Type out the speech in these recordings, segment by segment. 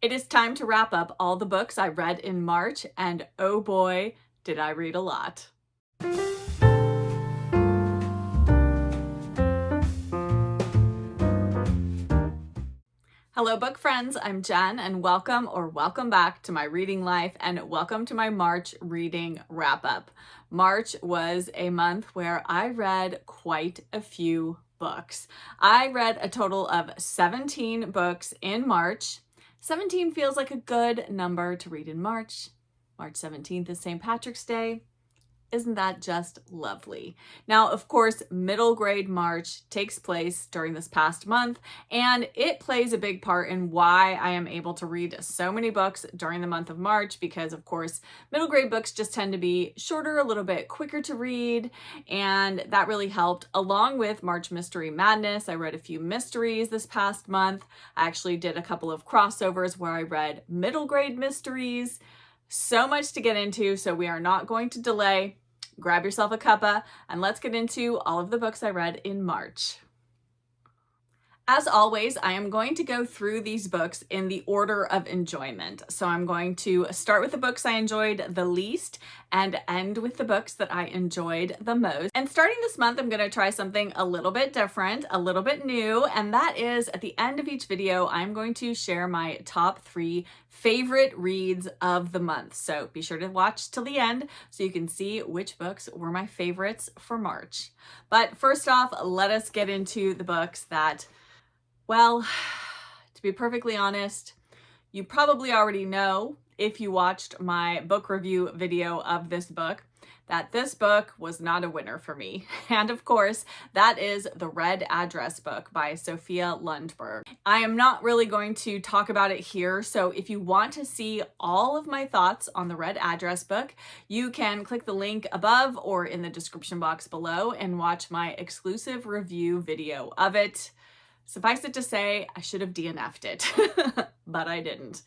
It is time to wrap up all the books I read in March, and oh boy, did I read a lot. Hello book friends, I'm Jen and welcome back to my reading life and welcome to my March reading wrap up. March was a month where I read quite a few books. I read a total of 17 books in March. 17 feels like a good number to read in March. March 17th is St. Patrick's Day. Isn't that just lovely? Now, of course, middle grade March takes place during this past month, and it plays a big part in why I am able to read so many books during the month of March, because of course, middle grade books just tend to be shorter, a little bit quicker to read, and that really helped. Along with March Mystery Madness, I read a few mysteries this past month. I actually did a couple of crossovers where I read middle grade mysteries. So much to get into, so we are not going to delay. Grab yourself a cuppa and let's get into all of the books I read in March. As always, I am going to go through these books in the order of enjoyment. So I'm going to start with the books I enjoyed the least and end with the books that I enjoyed the most. And starting this month, I'm going to try something a little bit different, a little bit new, and that is at the end of each video, I'm going to share my top 3 favorite reads of the month. So be sure to watch till the end so you can see which books were my favorites for March. But first off, let us get into the books that, well, to be perfectly honest, you probably already know if you watched my book review video of this book, that this book was not a winner for me. And of course, that is The Red Address book by Sophia Lundberg. I am not really going to talk about it here, so if you want to see all of my thoughts on The Red Address book, you can click the link above or in the description box below and watch my exclusive review video of it. Suffice it to say, I should have DNF'd it, but I didn't.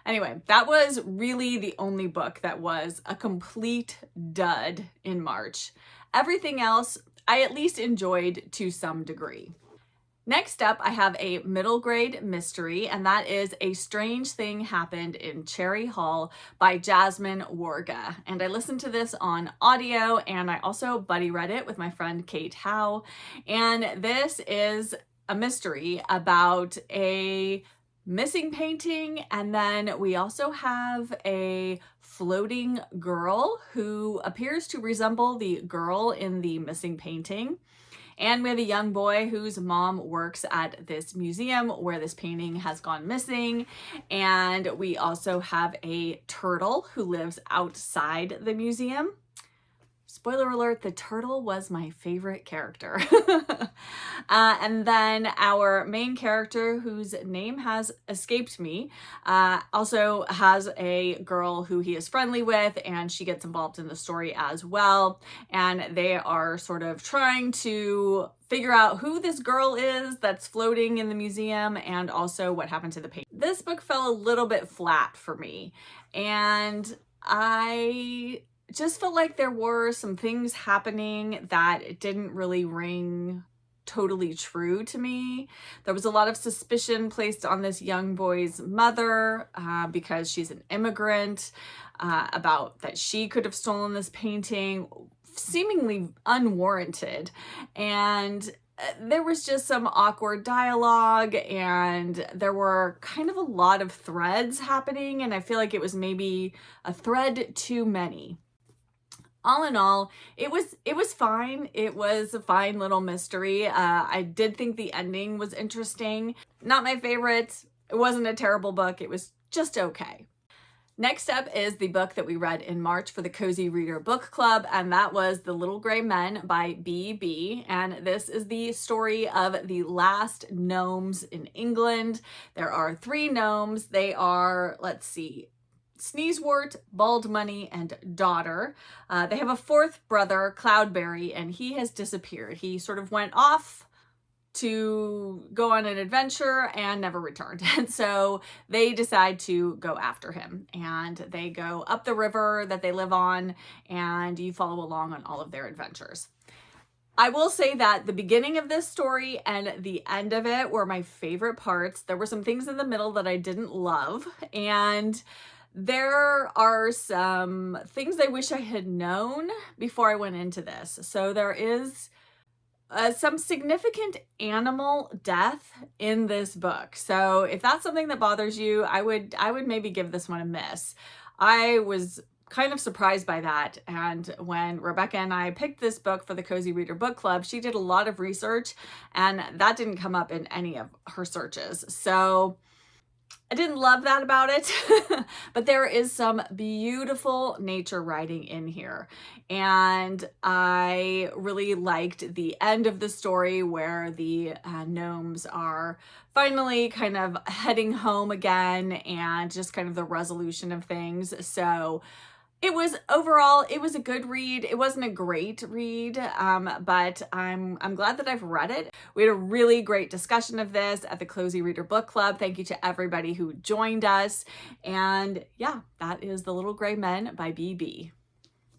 Anyway, that was really the only book that was a complete dud in March. Everything else, I at least enjoyed to some degree. Next up, I have a middle grade mystery, and that is A Strange Thing Happened in Cherry Hall by Jasmine Warga. And I listened to this on audio, and I also buddy read it with my friend Kate Howe. And this is a mystery about a missing painting, and then we also have a floating girl who appears to resemble the girl in the missing painting. And we have a young boy whose mom works at this museum where this painting has gone missing. And we also have a turtle who lives outside the museum. Spoiler alert, the turtle was my favorite character. And then our main character, whose name has escaped me, also has a girl who he is friendly with, and she gets involved in the story as well. And they are sort of trying to figure out who this girl is that's floating in the museum and also what happened to the painting. This book fell a little bit flat for me, and I just felt like there were some things happening that didn't really ring totally true to me. There was a lot of suspicion placed on this young boy's mother because she's an immigrant, about that she could have stolen this painting, seemingly unwarranted. And there was just some awkward dialogue, and there were kind of a lot of threads happening, and I feel like it was maybe a thread too many. All in all, it was fine. It was a fine little mystery. I did think the ending was interesting. Not my favorite. It wasn't a terrible book. It was just okay. Next up is the book that we read in March for the Cozy Reader Book Club, and that was The Little Gray Men by B.B. And this is the story of the last gnomes in England. There are 3 gnomes. They are, let's see, Sneezewort, Bald Money, and Daughter. They have a 4th brother, Cloudberry, and he has disappeared. He sort of went off to go on an adventure and never returned. And so they decide to go after him, and they go up the river that they live on, and you follow along on all of their adventures. I will say that the beginning of this story and the end of it were my favorite parts. There were some things in the middle that I didn't love, and there are some things I wish I had known before I went into this. So there is some significant animal death in this book. So if that's something that bothers you, I would maybe give this one a miss. I was kind of surprised by that. And when Rebecca and I picked this book for the Cozy Reader Book Club, she did a lot of research and that didn't come up in any of her searches. So I didn't love that about it, but there is some beautiful nature writing in here. And I really liked the end of the story where the gnomes are finally kind of heading home again and just kind of the resolution of things. So it was overall, it was a good read. It wasn't a great read, but I'm glad that I've read it. We had a really great discussion of this at the Cozy Reader Book Club. Thank you to everybody who joined us. And yeah, that is The Little Gray Men by B.B.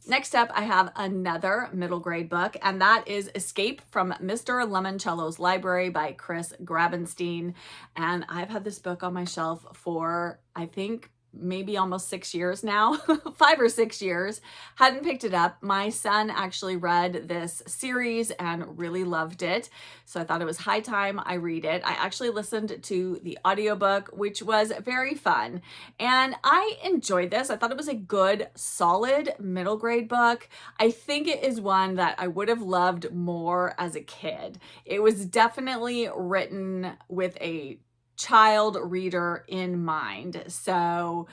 Next up, I have another middle grade book, and that is Escape from Mr. Lemoncello's Library by Chris Grabenstein. And I've had this book on my shelf for, I think, maybe almost 6 years now, 5 or 6 years, hadn't picked it up. My son actually read this series and really loved it. So I thought it was high time I read it. I actually listened to the audiobook, which was very fun. And I enjoyed this. I thought it was a good, solid middle grade book. I think it is one that I would have loved more as a kid. It was definitely written with a child reader in mind. So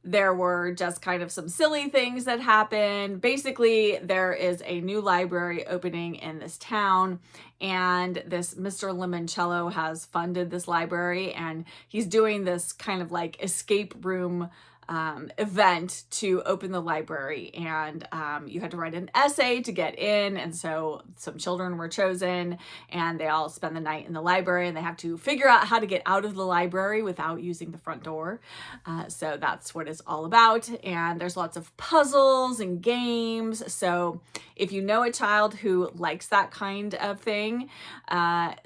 there were just kind of some silly things that happened. Basically, there is a new library opening in this town, and this Mr. Limoncello has funded this library, and he's doing this kind of like escape room event to open the library, and you had to write an essay to get in, and so some children were chosen and they all spend the night in the library and they have to figure out how to get out of the library without using the front door. So that's what it's all about, and there's lots of puzzles and games. So if you know a child who likes that kind of thing,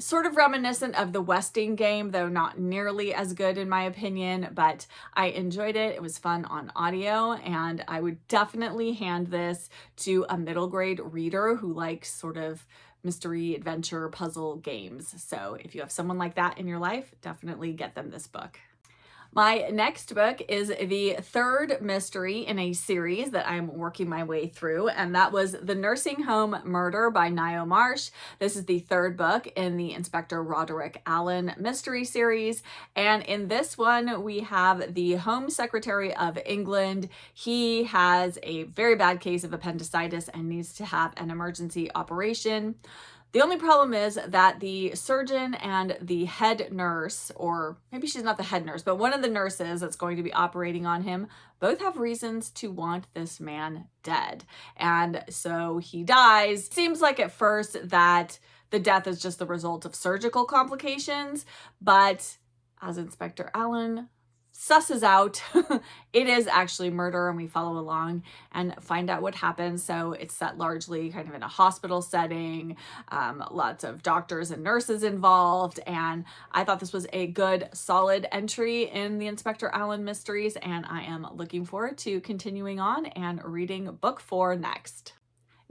sort of reminiscent of the Westing game, though not nearly as good in my opinion, but I enjoyed it. It was fun on audio, and I would definitely hand this to a middle grade reader who likes sort of mystery, adventure, puzzle games. So if you have someone like that in your life, definitely get them this book. My next book is the third mystery in a series that I'm working my way through, and that was The Nursing Home Murder by Nio Marsh. This is the third book in the Inspector Roderick Allen mystery series, and in this one we have the Home Secretary of England. He has a very bad case of appendicitis and needs to have an emergency operation. The only problem is that the surgeon and the head nurse, or maybe she's not the head nurse, but one of the nurses that's going to be operating on him, both have reasons to want this man dead. And so he dies. Seems like at first that the death is just the result of surgical complications, but as Inspector Allen susses out, it is actually murder, and we follow along and find out what happens. So it's set largely kind of in a hospital setting, lots of doctors and nurses involved, and I thought this was a good, solid entry in the Inspector Allen mysteries, and I am looking forward to continuing on and reading book 4 next.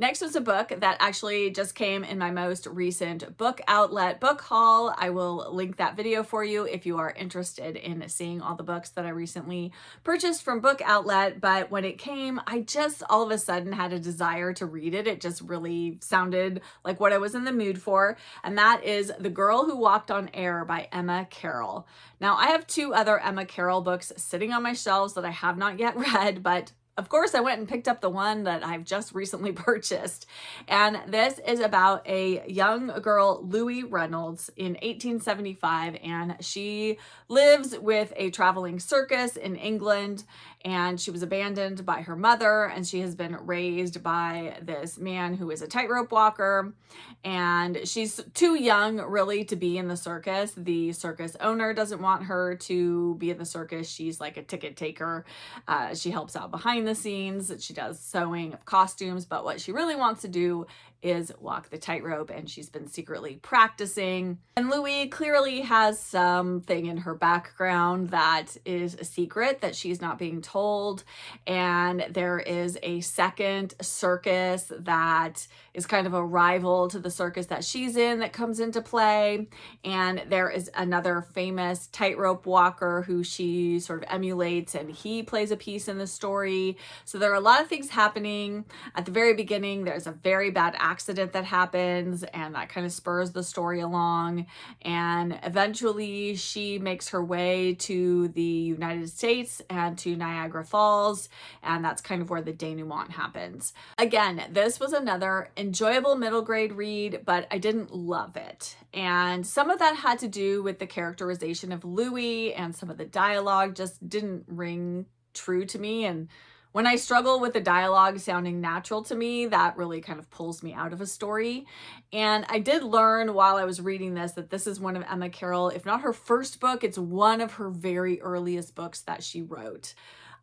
Next was a book that actually just came in my most recent book outlet book haul. I will link that video for you if you are interested in seeing all the books that I recently purchased from Book Outlet. But when it came, I just all of a sudden had a desire to read it. It just really sounded like what I was in the mood for. And that is The Girl Who Walked on Air by Emma Carroll. Now, I have 2 other Emma Carroll books sitting on my shelves that I have not yet read, but of course, I went and picked up the one that I've just recently purchased. And this is about a young girl, Louis Reynolds, in 1875. And she lives with a traveling circus in England. And she was abandoned by her mother. And she has been raised by this man who is a tightrope walker. And she's too young, really, to be in the circus. The circus owner doesn't want her to be in the circus. She's like a ticket taker. She helps out behind the scenes. She does sewing of costumes, but what she really wants to do is walk the tightrope, and she's been secretly practicing. And Louis clearly has something in her background that is a secret that she's not being told. And there is a second circus that is kind of a rival to the circus that she's in that comes into play. And there is another famous tightrope walker who she sort of emulates, and he plays a piece in the story. So there are a lot of things happening. At the very beginning, there's a very bad accident that happens, and that kind of spurs the story along. And eventually she makes her way to the United States and to Niagara Falls, and that's kind of where the denouement happens. Again, this was another enjoyable middle grade read, but I didn't love it. And some of that had to do with the characterization of Louis, and some of the dialogue just didn't ring true to me. And when I struggle with the dialogue sounding natural to me, that really kind of pulls me out of a story. And I did learn while I was reading this that this is one of Emma Carroll, if not her first book, it's one of her very earliest books that she wrote.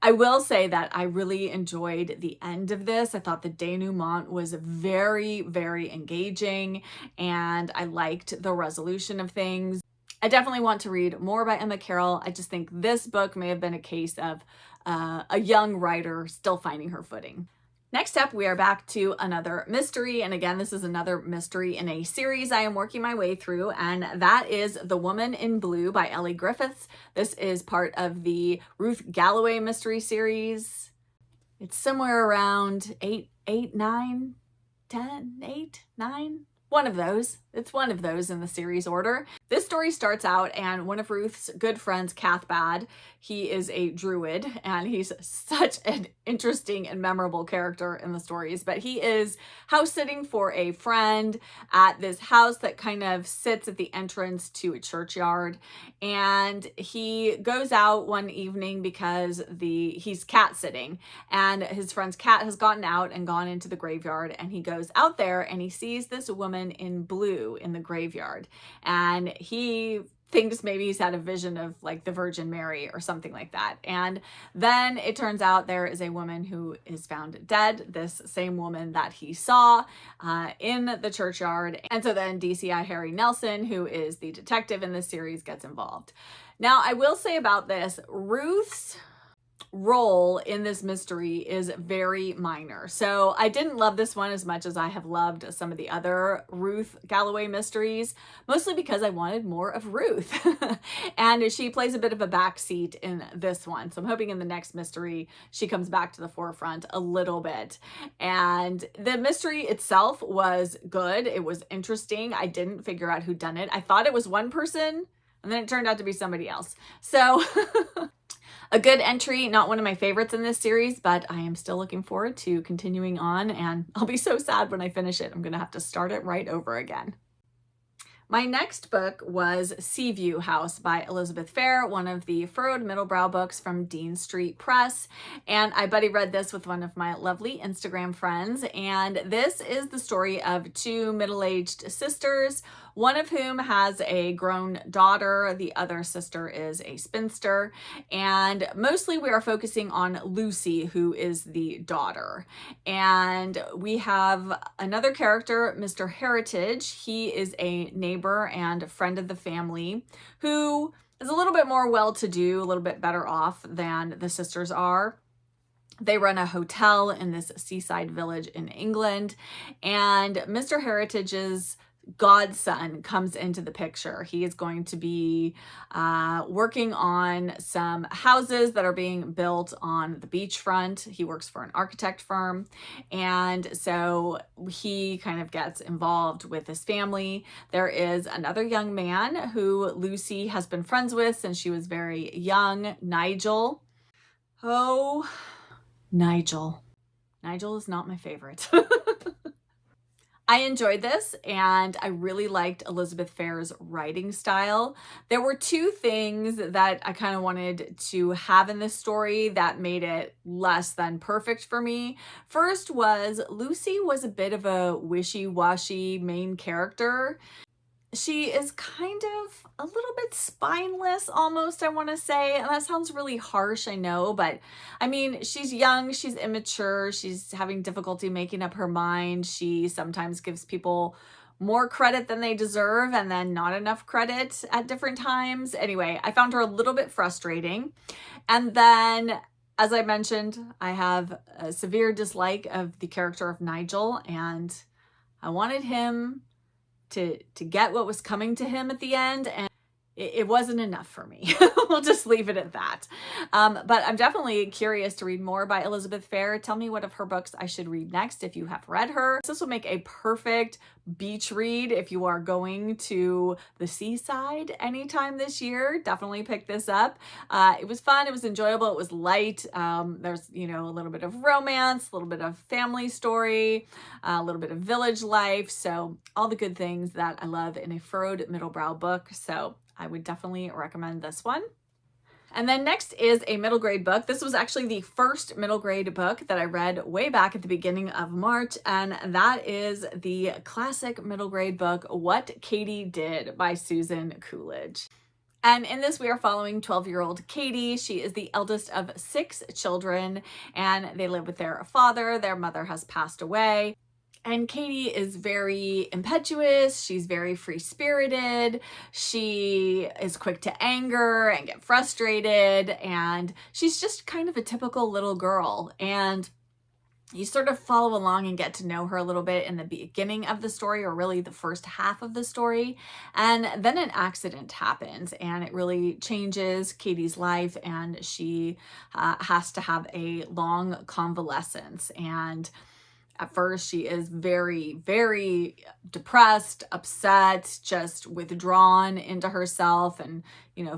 I will say that I really enjoyed the end of this. I thought the denouement was very, very engaging, and I liked the resolution of things. I definitely want to read more by Emma Carroll. I just think this book may have been a case of a young writer still finding her footing. Next up, we are back to another mystery. And again, this is another mystery in a series I am working my way through, and that is The Woman in Blue by Ellie Griffiths. This is part of the Ruth Galloway mystery series. It's somewhere around 8, 9, 10, 8, 9. One of those. It's one of those in the series order. This story starts out, and one of Ruth's good friends, Cathbad, he is a druid, and he's such an interesting and memorable character in the stories, but he is house sitting for a friend at this house that kind of sits at the entrance to a churchyard. And he goes out one evening because he's cat sitting, and his friend's cat has gotten out and gone into the graveyard, and he goes out there and he sees this woman in blue in the graveyard, and he thinks maybe he's had a vision of like the Virgin Mary or something like that. And then it turns out there is a woman who is found dead, this same woman that he saw in the churchyard. And so then DCI Harry Nelson, who is the detective in this series, gets involved. Now, I will say about this, Ruth's role in this mystery is very minor. So I didn't love this one as much as I have loved some of the other Ruth Galloway mysteries, mostly because I wanted more of Ruth. And she plays a bit of a backseat in this one. So I'm hoping in the next mystery, she comes back to the forefront a little bit. And the mystery itself was good. It was interesting. I didn't figure out who done it. I thought it was one person, and then it turned out to be somebody else. So a good entry, not one of my favorites in this series, but I am still looking forward to continuing on, and I'll be so sad when I finish it. I'm going to have to start it right over again. My next book was Seaview House by Elizabeth Fair, one of the furrowed middlebrow books from Dean Street Press. And I buddy read this with one of my lovely Instagram friends. And this is the story of two middle-aged sisters, one of whom has a grown daughter. The other sister is a spinster. And mostly we are focusing on Lucy, who is the daughter. And we have another character, Mr. Heritage. He is a neighbor and friend of the family who is a little bit more well-to-do, a little bit better off than the sisters are. They run a hotel in this seaside village in England, and Mr. Heritage's godson comes into the picture. He is going to be working on some houses that are being built on the beachfront. He works for an architect firm, and so he kind of gets involved with his family. There is another young man who Lucy has been friends with since she was very young, Nigel. Oh, Nigel. Nigel is not my favorite. I enjoyed this, and I really liked Elizabeth Fair's writing style. There were two things that I kind of wanted to have in this story that made it less than perfect for me. First was Lucy was a bit of a wishy-washy main character. She is kind of a little bit spineless almost, I want to say. And that sounds really harsh, I know, but I mean, she's young, she's immature, she's having difficulty making up her mind. She sometimes gives people more credit than they deserve and then not enough credit at different times. Anyway, I found her a little bit frustrating. And then, as I mentioned, I have a severe dislike of the character of Nigel, and I wanted him to get what was coming to him at the end, and it wasn't enough for me. We'll just leave it at that. But I'm definitely curious to read more by Elizabeth Fair. Tell me what of her books I should read next if you have read her. This will make a perfect beach read if you are going to the seaside anytime this year. Definitely pick this up. It was fun. It was enjoyable. It was light. There's, a little bit of romance, a little bit of family story, a little bit of village life. So all the good things that I love in a furrowed middlebrow book. So I would definitely recommend this one. And then next is a middle grade book. This was actually the first middle grade book that I read way back at the beginning of March, and that is the classic middle grade book, What Katie Did by Susan Coolidge. And in this, we are following 12-year-old Katie. She is the eldest of 6 children, and they live with their father. Their mother has passed away. And Katie is very impetuous. She's very free-spirited. She is quick to anger and get frustrated. And she's just kind of a typical little girl. And you sort of follow along and get to know her a little bit in the beginning of the story, or really the first half of the story. And then an accident happens and it really changes Katie's life, and she has to have a long convalescence. And at first, she is very, very depressed, upset, just withdrawn into herself and,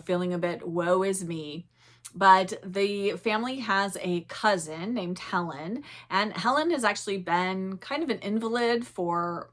feeling a bit woe is me. But the family has a cousin named Helen, and Helen has actually been kind of an invalid for,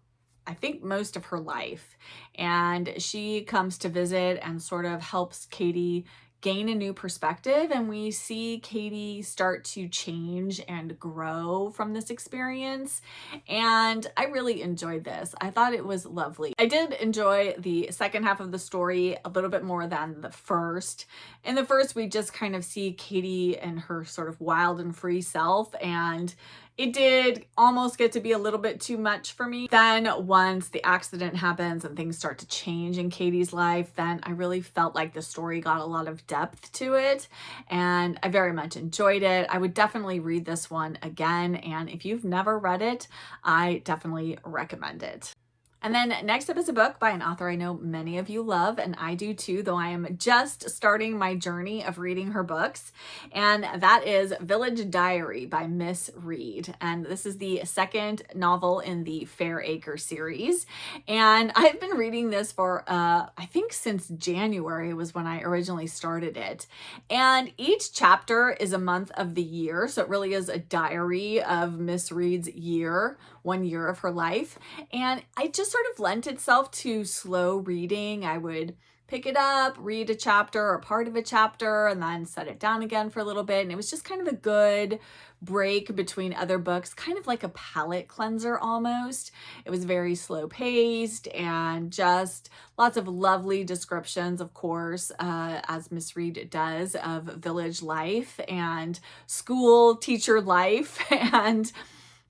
I think, most of her life. And she comes to visit and sort of helps Katie gain a new perspective, and we see Katie start to change and grow from this experience. And I really enjoyed this. I thought it was lovely. I did enjoy the second half of the story a little bit more than the first. In the first, we just kind of see Katie and her sort of wild and free self, and it did almost get to be a little bit too much for me. Then once the accident happens and things start to change in Katie's life, then I really felt like the story got a lot of depth to it, and I very much enjoyed it. I would definitely read this one again, and if you've never read it, I definitely recommend it. And then next up is a book by an author I know many of you love, and I do too, though I am just starting my journey of reading her books. And that is Village Diary by Miss Read. And this is the second novel in the Fair Acre series. And I've been reading this for, I think since January was when I originally started it. And each chapter is a month of the year. So it really is a diary of Miss Read's year, 1 year of her life. And I just sort of lent itself to slow reading. I would pick it up, read a chapter or part of a chapter, and then set it down again for a little bit. And it was just kind of a good break between other books, kind of like a palate cleanser almost. It was very slow paced and just lots of lovely descriptions, of course, as Miss Read does, of village life and school teacher life. And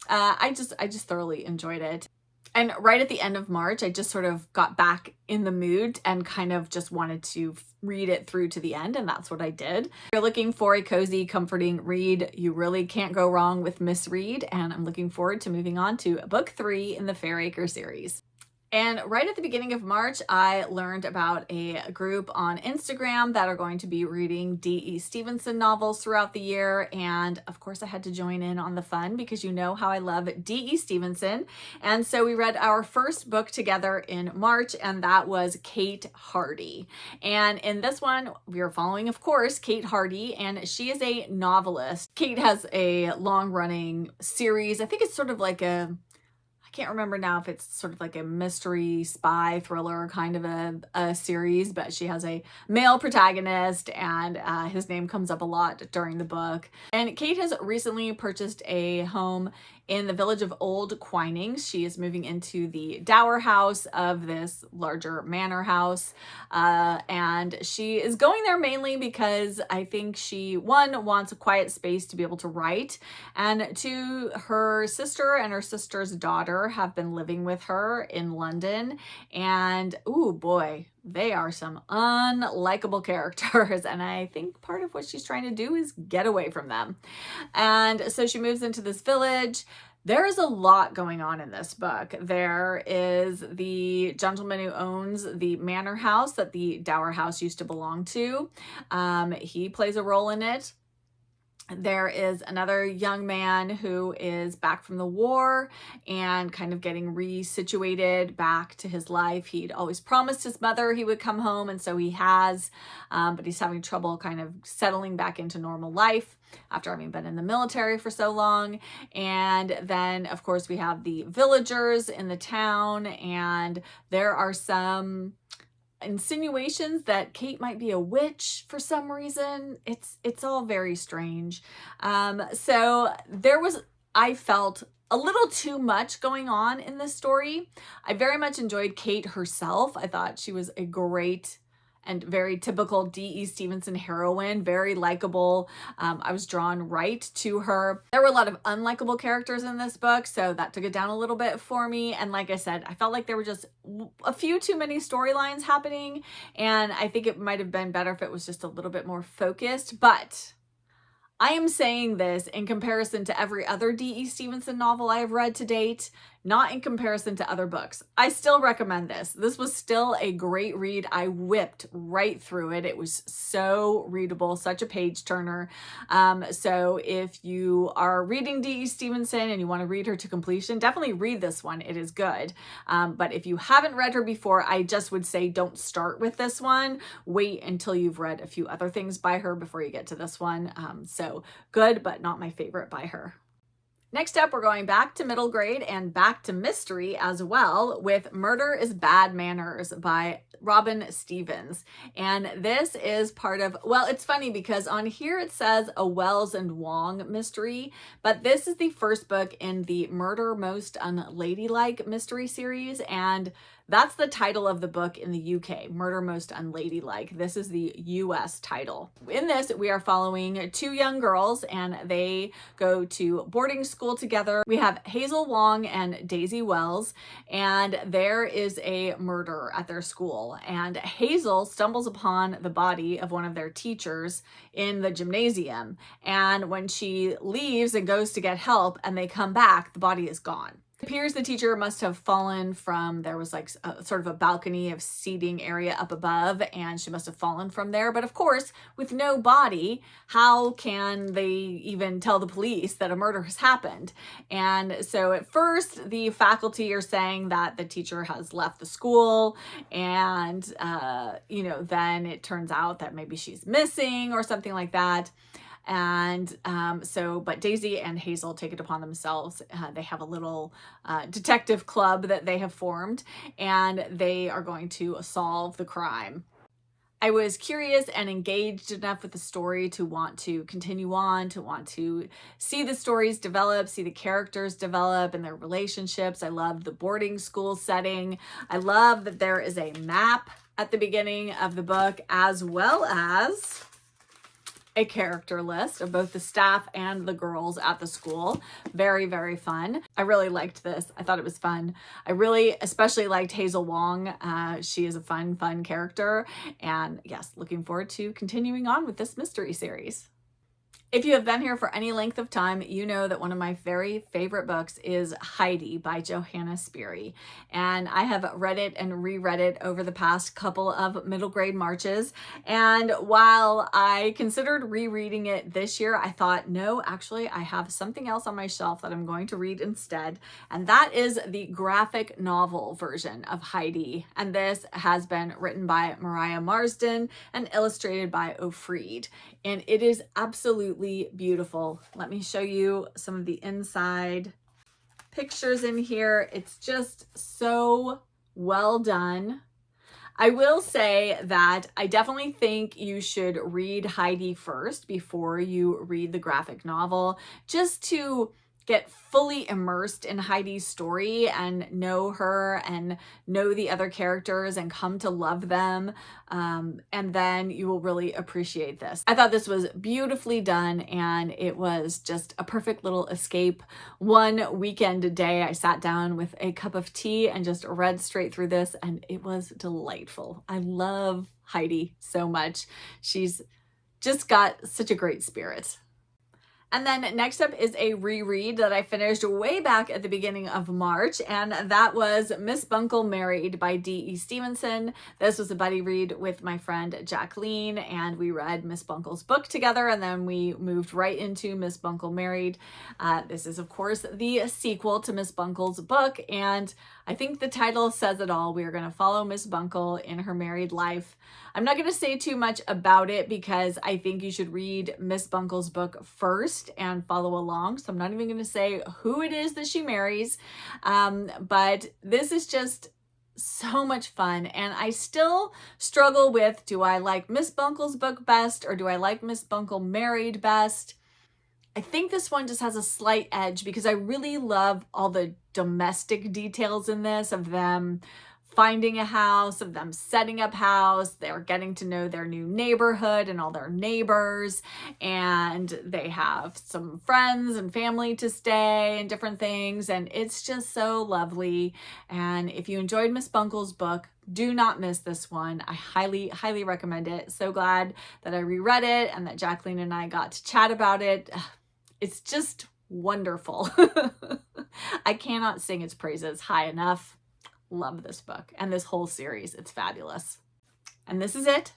I just thoroughly enjoyed it. And right at the end of March, I just sort of got back in the mood and kind of just wanted to read it through to the end, and that's what I did. If you're looking for a cozy, comforting read, you really can't go wrong with Miss Read, and I'm looking forward to moving on to book 3 in the Fair Acre series. And right at the beginning of March, I learned about a group on Instagram that are going to be reading D.E. Stevenson novels throughout the year. And of course, I had to join in on the fun because you know how I love D.E. Stevenson. And so we read our first book together in March, and that was Kate Hardy. And in this one, we are following, of course, Kate Hardy, and she is a novelist. Kate has a long-running series. I think it's sort of like a can't remember now if it's sort of like a mystery spy thriller kind of a series, but she has a male protagonist, and his name comes up a lot during the book. And Kate has recently purchased a home in the village of Old Quinings. She is moving into the dower house of this larger manor house. And she is going there mainly because I think she, one, wants a quiet space to be able to write, and two, her sister and her sister's daughter have been living with her in London. And oh boy, they are some unlikable characters, and I think part of what she's trying to do is get away from them. And so she moves into this village. There is a lot going on in this book. There is the gentleman who owns the manor house that the dower house used to belong to. He plays a role in it. There is another young man who is back from the war and kind of getting resituated back to his life. He'd always promised his mother he would come home, and so he has, but he's having trouble kind of settling back into normal life after having been in the military for so long. And then, of course, we have the villagers in the town, and there are some insinuations that Kate might be a witch for some reason. It's all very strange. So there was, I felt, a little too much going on in this story. I very much enjoyed Kate herself. I thought she was a great and very typical D.E. Stevenson heroine, very likable. I was drawn right to her. There were a lot of unlikable characters in this book, so that took it down a little bit for me. And like I said, I felt like there were just a few too many storylines happening, and I think it might have been better if it was just a little bit more focused. But I am saying this in comparison to every other D.E. Stevenson novel I have read to date, not in comparison to other books. I still recommend this. This was still a great read. I whipped right through it. It was so readable, such a page turner. So if you are reading D.E. Stevenson and you want to read her to completion, definitely read this one. It is good. But if you haven't read her before, I just would say don't start with this one. Wait until you've read a few other things by her before you get to this one. So good, but not my favorite by her. Next up, we're going back to middle grade and back to mystery as well with Murder is Bad Manners by Robin Stevens. And this is part of, well, it's funny because on here it says a Wells and Wong mystery, but this is the first book in the Murder Most Unladylike mystery series, and that's the title of the book in the UK, Murder Most Unladylike. This is the US title. In this, we are following two young girls, and they go to boarding school together. We have Hazel Wong and Daisy Wells, and there is a murder at their school. And Hazel stumbles upon the body of one of their teachers in the gymnasium. And when she leaves and goes to get help and they come back, the body is gone. It appears the teacher must have fallen from, there was like sort of a balcony of seating area up above, and she must have fallen from there. But of course, with no body, how can they even tell the police that a murder has happened? And so at first, the faculty are saying that the teacher has left the school, and, then it turns out that maybe she's missing or something like that. And but Daisy and Hazel take it upon themselves. They have a little detective club that they have formed, and they are going to solve the crime. I was curious and engaged enough with the story to want to continue on, to want to see the stories develop, see the characters develop and their relationships. I loved the boarding school setting. I love that there is a map at the beginning of the book, as well as a character list of both the staff and the girls at the school. Very, very fun. I really liked this. I thought it was fun. I really especially liked Hazel Wong. She is a fun character. And yes, looking forward to continuing on with this mystery series. If you have been here for any length of time, you know that one of my very favorite books is Heidi by Johanna Spyri. And I have read it and reread it over the past couple of middle grade marches. And while I considered rereading it this year, I thought, no, actually, I have something else on my shelf that I'm going to read instead. And that is the graphic novel version of Heidi. And this has been written by Mariah Marsden and illustrated by O'Fried. And it is absolutely beautiful. Let me show you some of the inside pictures in here. It's just so well done. I will say that I definitely think you should read Heidi first before you read the graphic novel, just to get fully immersed in Heidi's story and know her and know the other characters and come to love them. And then you will really appreciate this. I thought this was beautifully done, and it was just a perfect little escape. One weekend day, I sat down with a cup of tea and just read straight through this, and it was delightful. I love Heidi so much. She's just got such a great spirit. And then next up is a reread that I finished way back at the beginning of March, and that was Miss Bunkle Married by D.E. Stevenson. This was a buddy read with my friend Jacqueline, and we read Miss Bunkle's book together, and then we moved right into Miss Bunkle Married. This is, of course, the sequel to Miss Bunkle's book, and I think the title says it all. We are going to follow Miss Bunkle in her married life. I'm not going to say too much about it because I think you should read Miss Bunkle's book first and follow along. So I'm not even going to say who it is that she marries. But this is just so much fun. And I still struggle with, do I like Miss Bunkle's book best or do I like Miss Bunkle Married best? I think this one just has a slight edge because I really love all the domestic details in this, of them finding a house, of them setting up house. They're getting to know their new neighborhood and all their neighbors, and they have some friends and family to stay and different things, and it's just so lovely. And if you enjoyed Miss Bunkle's book, do not miss this one. I highly, highly recommend it. So glad that I reread it and that Jacqueline and I got to chat about it. It's just wonderful. I cannot sing its praises high enough. Love this book and this whole series. It's fabulous. And this is it.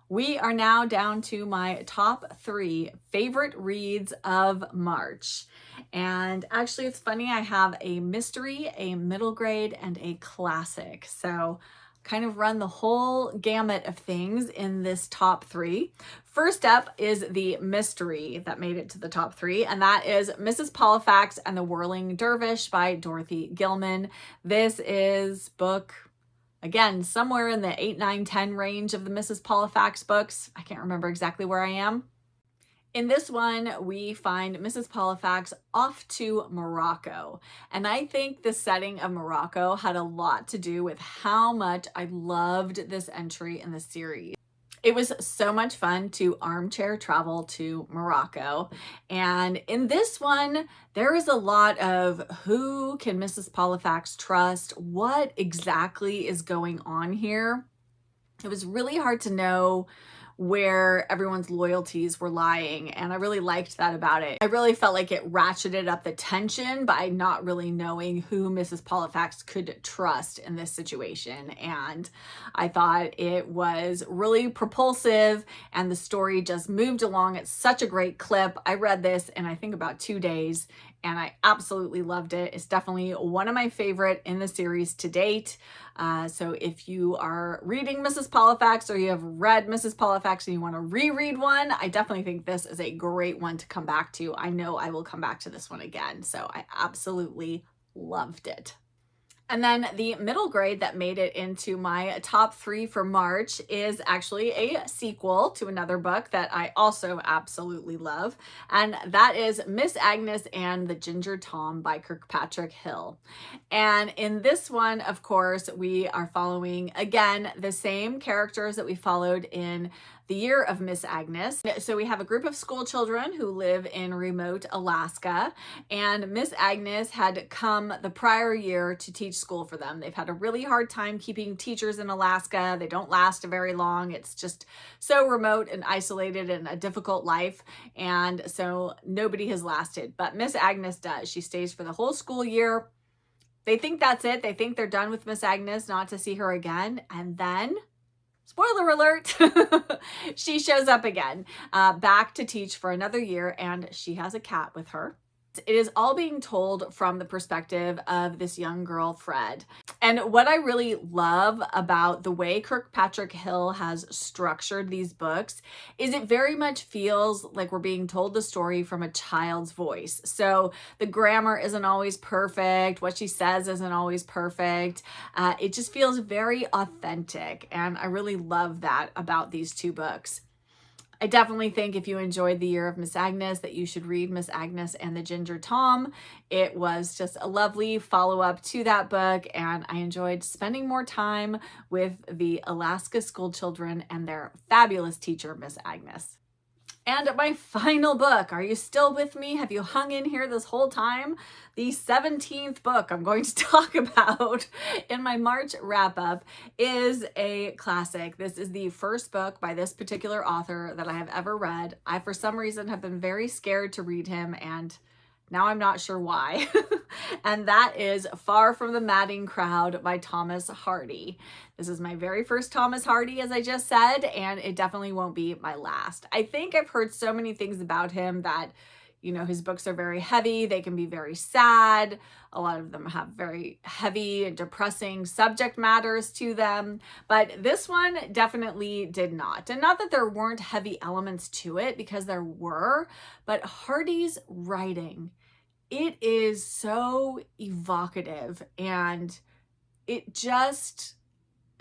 We are now down to my top 3 favorite reads of March. And actually, it's funny, I have a mystery, a middle grade, and a classic. So kind of run the whole gamut of things in this top 3. First up is the mystery that made it to the top 3, and that is Mrs. Polifax and the Whirling Dervish by Dorothy Gilman. This is book, again, somewhere in the 8, 9, 10 range of the Mrs. Polifax books. I can't remember exactly where I am. In this one, we find Mrs. Polifax off to Morocco. And I think the setting of Morocco had a lot to do with how much I loved this entry in the series. It was so much fun to armchair travel to Morocco. And in this one, there is a lot of who can Mrs. Polifax trust? What exactly is going on here? It was really hard to know where everyone's loyalties were lying, and I really liked that about it. I really felt like it ratcheted up the tension by not really knowing who Mrs. Polifax could trust in this situation, and I thought it was really propulsive, and the story just moved along at such a great clip. I read this in I think about 2 days, and I absolutely loved it. It's definitely one of my favorite in the series to date. So if you are reading Mrs. Polifax or you have read Mrs. Polifax and you want to reread one, I definitely think this is a great one to come back to. I know I will come back to this one again. So I absolutely loved it. And then the middle grade that made it into my top 3 for March is actually a sequel to another book that I also absolutely love. And that is Miss Agnes and the Ginger Tom by Kirkpatrick Hill. And in this one, of course, we are following, again, the same characters that we followed in The Year of Miss Agnes. So we have a group of school children who live in remote Alaska, and Miss Agnes had come the prior year to teach school for them. They've had a really hard time keeping teachers in Alaska. They don't last very long. It's just so remote and isolated and a difficult life, and so nobody has lasted. But Miss Agnes does. She stays for the whole school year. They think that's it. They think they're done with Miss Agnes, not to see her again, and then spoiler alert, she shows up again, back to teach for another year, and she has a cat with her. It is all being told from the perspective of this young girl, Fred. And what I really love about the way Kirkpatrick Hill has structured these books is it very much feels like we're being told the story from a child's voice. So the grammar isn't always perfect. What she says isn't always perfect. It just feels very authentic. And I really love that about these two books. I definitely think if you enjoyed The Year of Miss Agnes that you should read Miss Agnes and the Ginger Tom. It was just a lovely follow-up to that book, and I enjoyed spending more time with the Alaska school children and their fabulous teacher, Miss Agnes. And my final book, are you still with me? Have you hung in here this whole time? The 17th book I'm going to talk about in my March wrap-up is a classic. This is the first book by this particular author that I have ever read. I, for some reason, have been very scared to read him, and now I'm not sure why. And that is Far from the Madding Crowd by Thomas Hardy. This is my very first Thomas Hardy, as I just said, and it definitely won't be my last. I think I've heard so many things about him that, you know, his books are very heavy. They can be very sad. A lot of them have very heavy and depressing subject matters to them. But this one definitely did not. And not that there weren't heavy elements to it, because there were, but Hardy's writing, it is so evocative and it just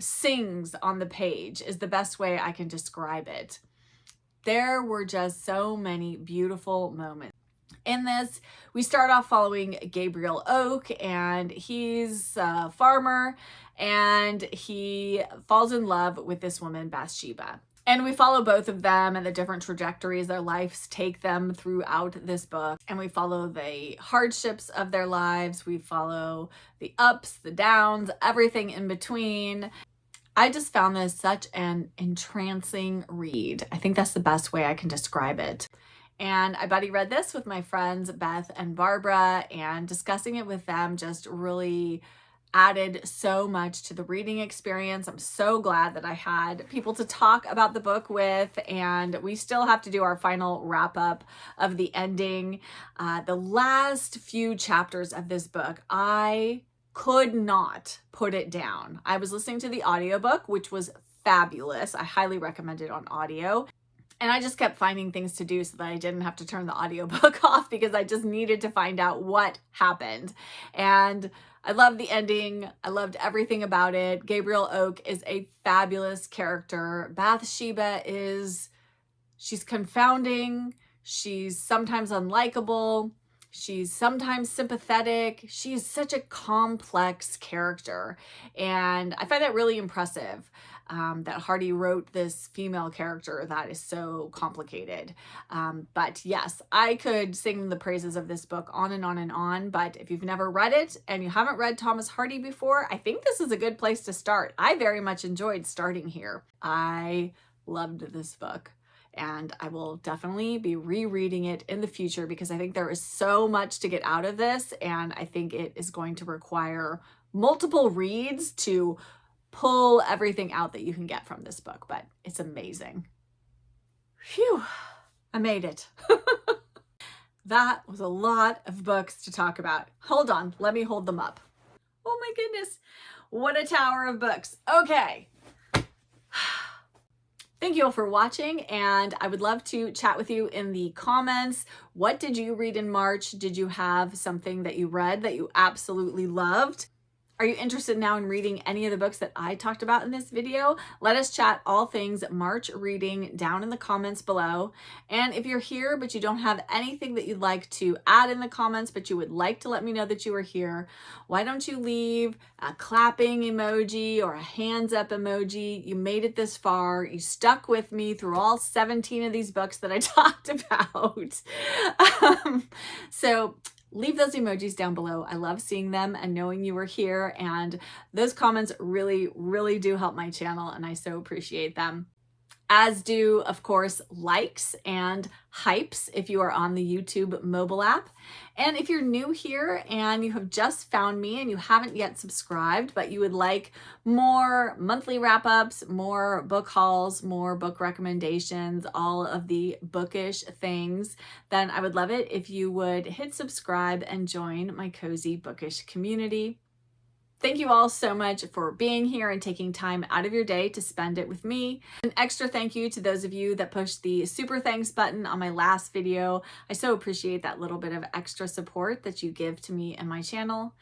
sings on the page is the best way I can describe it. There were just so many beautiful moments. In this, we start off following Gabriel Oak, and he's a farmer, and he falls in love with this woman, Bathsheba. And we follow both of them and the different trajectories their lives take them throughout this book. And we follow the hardships of their lives. We follow the ups, the downs, everything in between. I just found this such an entrancing read. I think that's the best way I can describe it. And I buddy read this with my friends Beth and Barbara, and discussing it with them just really added so much to the reading experience. I'm so glad that I had people to talk about the book with, and we still have to do our final wrap up of the ending. The last few chapters of this book, I could not put it down. I was listening to the audiobook, which was fabulous. I highly recommend it on audio. And I just kept finding things to do so that I didn't have to turn the audiobook off, because I just needed to find out what happened. And I loved the ending. I loved everything about it. Gabriel Oak is a fabulous character. Bathsheba she's confounding. She's sometimes unlikable. She's sometimes sympathetic. She's such a complex character. And I find that really impressive, that Hardy wrote this female character that is so complicated. But yes, I could sing the praises of this book on and on and on. But if you've never read it and you haven't read Thomas Hardy before, I think this is a good place to start. I very much enjoyed starting here. I loved this book. And I will definitely be rereading it in the future, because I think there is so much to get out of this, and I think it is going to require multiple reads to pull everything out that you can get from this book, but it's amazing. Phew, I made it. That was a lot of books to talk about. Hold on, let me hold them up. Oh my goodness, what a tower of books. Okay. Thank you all for watching, and I would love to chat with you in the comments. What did you read in March? Did you have something that you read that you absolutely loved? Are you interested now in reading any of the books that I talked about in this video? Let us chat all things March reading down in the comments below. And if you're here but you don't have anything that you'd like to add in the comments, but you would like to let me know that you are here, why don't you leave a clapping emoji or a hands up emoji? You made it this far. You stuck with me through all 17 of these books that I talked about. So leave those emojis down below. I love seeing them and knowing you were here, and those comments really, really do help my channel, and I so appreciate them. as do, of course, likes and hypes if you are on the YouTube mobile app. And if you're new here and you have just found me and you haven't yet subscribed, but you would like more monthly wrap-ups, more book hauls, more book recommendations, all of the bookish things, then I would love it if you would hit subscribe and join my cozy bookish community. Thank you all so much for being here and taking time out of your day to spend it with me. An extra thank you to those of you that pushed the super thanks button on my last video. I so appreciate that little bit of extra support that you give to me and my channel.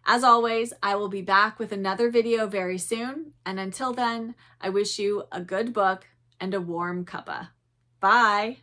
As always, I will be back with another video very soon. And until then, I wish you a good book and a warm cuppa. Bye.